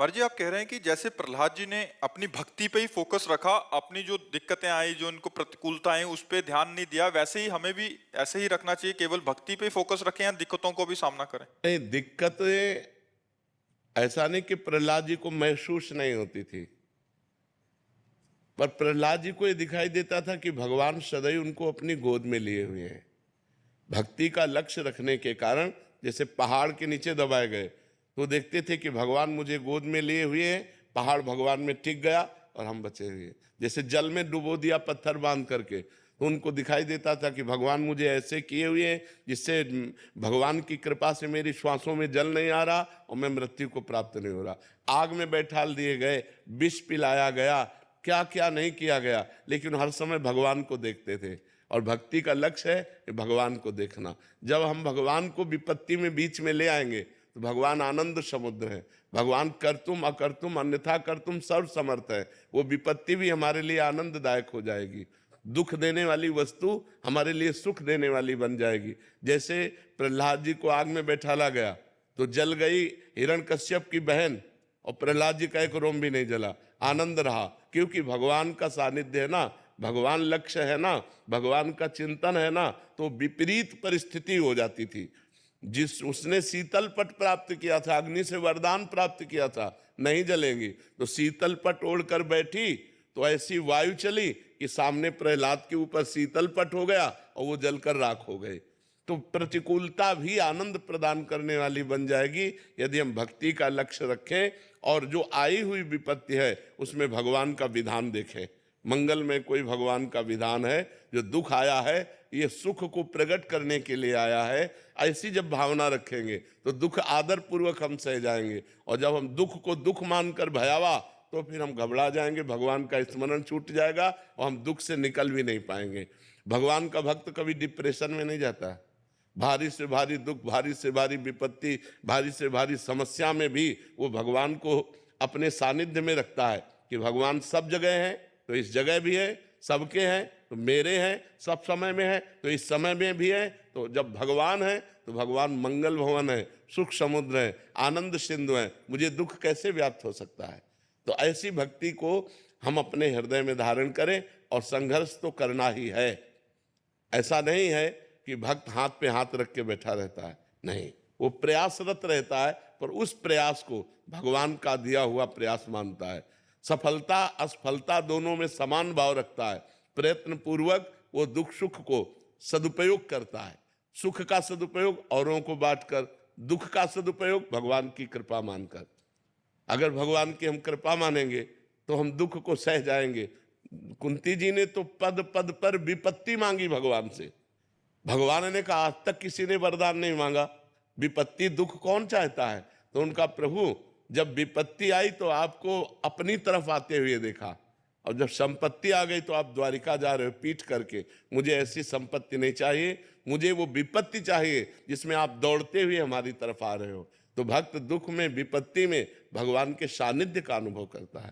महाराज जी, आप कह रहे हैं कि जैसे प्रहलाद जी ने अपनी भक्ति पे ही फोकस रखा, अपनी जो दिक्कतें आई, जो इनको प्रतिकूलताएं, उस पे ध्यान नहीं दिया, वैसे ही हमें भी ऐसे ही रखना चाहिए, केवल भक्ति पे फोकस रखें या दिक्कतों को भी सामना करें। नहीं, दिक्कतें ऐसा नहीं कि प्रहलाद जी को महसूस नहीं होती थी, पर प्रहलाद जी को ये दिखाई देता था कि भगवान सदैव उनको अपनी गोद में लिए हुए हैं। भक्ति का लक्ष्य रखने के कारण जैसे पहाड़ के नीचे दबाए गए तो देखते थे कि भगवान मुझे गोद में लिए हुए हैं, पहाड़ भगवान में टिक गया और हम बचे हुए हैं। जैसे जल में डुबो दिया पत्थर बांध करके, तो उनको दिखाई देता था कि भगवान मुझे ऐसे किए हुए हैं जिससे भगवान की कृपा से मेरी श्वासों में जल नहीं आ रहा और मैं मृत्यु को प्राप्त नहीं हो रहा। आग में बैठाल दिए गए, विष पिलाया गया, क्या क्या नहीं किया गया, लेकिन हर समय भगवान को देखते थे। और भक्ति का लक्ष्य है कि भगवान को देखना। जब हम भगवान को विपत्ति में बीच में ले आएंगे तो भगवान आनंद समुद्र है। भगवान कर्तुम अकर्तुम अन्यथा कर्तुम सर्व समर्थ है। वो विपत्ति भी हमारे लिए आनंददायक हो जाएगी। दुख देने वाली वस्तु हमारे लिए सुख देने वाली बन जाएगी। जैसे प्रहलाद जी को आग में बैठाला गया तो जल गई हिरण्यकश्यप की बहन, और प्रहलाद जी का एक रोम भी नहीं जला, आनंद रहा, क्योंकि भगवान का सानिध्य है ना, भगवान लक्ष्य है ना, भगवान का चिंतन है ना। तो विपरीत परिस्थिति हो जाती थी। जिस उसने शीतल पट प्राप्त किया था, अग्नि से वरदान प्राप्त किया था, नहीं जलेंगी, तो शीतल पट ओढ़कर बैठी तो ऐसी वायु चली कि सामने प्रहलाद के ऊपर शीतल पट हो गया और वो जलकर राख हो गए। तो प्रतिकूलता भी आनंद प्रदान करने वाली बन जाएगी यदि हम भक्ति का लक्ष्य रखें और जो आई हुई विपत्ति है उसमें भगवान का विधान देखें। मंगल में कोई भगवान का विधान है, जो दुख आया है ये सुख को प्रकट करने के लिए आया है। ऐसी जब भावना रखेंगे तो दुख आदर पूर्वक हम सह जाएंगे, और जब हम दुख को दुख मानकर भयावा तो फिर हम घबरा जाएंगे, भगवान का स्मरण छूट जाएगा और हम दुख से निकल भी नहीं पाएंगे। भगवान का भक्त कभी डिप्रेशन में नहीं जाता। भारी से भारी दुख, भारी से भारी विपत्ति, भारी से भारी समस्या में भी वो भगवान को अपने सानिध्य में रखता है कि भगवान सब जगह है तो इस जगह भी है, सबके हैं तो मेरे हैं, सब समय में है तो इस समय में भी है। तो जब भगवान है तो भगवान मंगल भवन है, सुख समुद्र है, आनंद सिंधु है, मुझे दुख कैसे व्याप्त हो सकता है। तो ऐसी भक्ति को हम अपने हृदय में धारण करें, और संघर्ष तो करना ही है। ऐसा नहीं है कि भक्त हाथ पे हाथ रख के बैठा रहता है, नहीं, वो प्रयासरत रहता है, पर उस प्रयास को भगवान का दिया हुआ प्रयास मानता है। सफलता असफलता दोनों में समान भाव रखता है। प्रयत्न पूर्वक वो दुख सुख को सदुपयोग करता है। सुख का सदुपयोग औरों को बांटकर, दुख का सदुपयोग भगवान की कृपा मानकर। अगर भगवान की हम कृपा मानेंगे तो हम दुख को सह जाएंगे। कुंती जी ने तो पद पद पर विपत्ति मांगी भगवान से। भगवान ने कहा आज तक किसी ने वरदान नहीं मांगा, विपत्ति दुख कौन चाहता है। तो उनका प्रभु जब विपत्ति आई तो आपको अपनी तरफ आते हुए देखा, और जब संपत्ति आ गई तो आप द्वारिका जा रहे हो पीठ करके। मुझे ऐसी संपत्ति नहीं चाहिए, मुझे वो विपत्ति चाहिए जिसमें आप दौड़ते हुए हमारी तरफ आ रहे हो। तो भक्त दुख में विपत्ति में भगवान के सानिध्य का अनुभव करता है।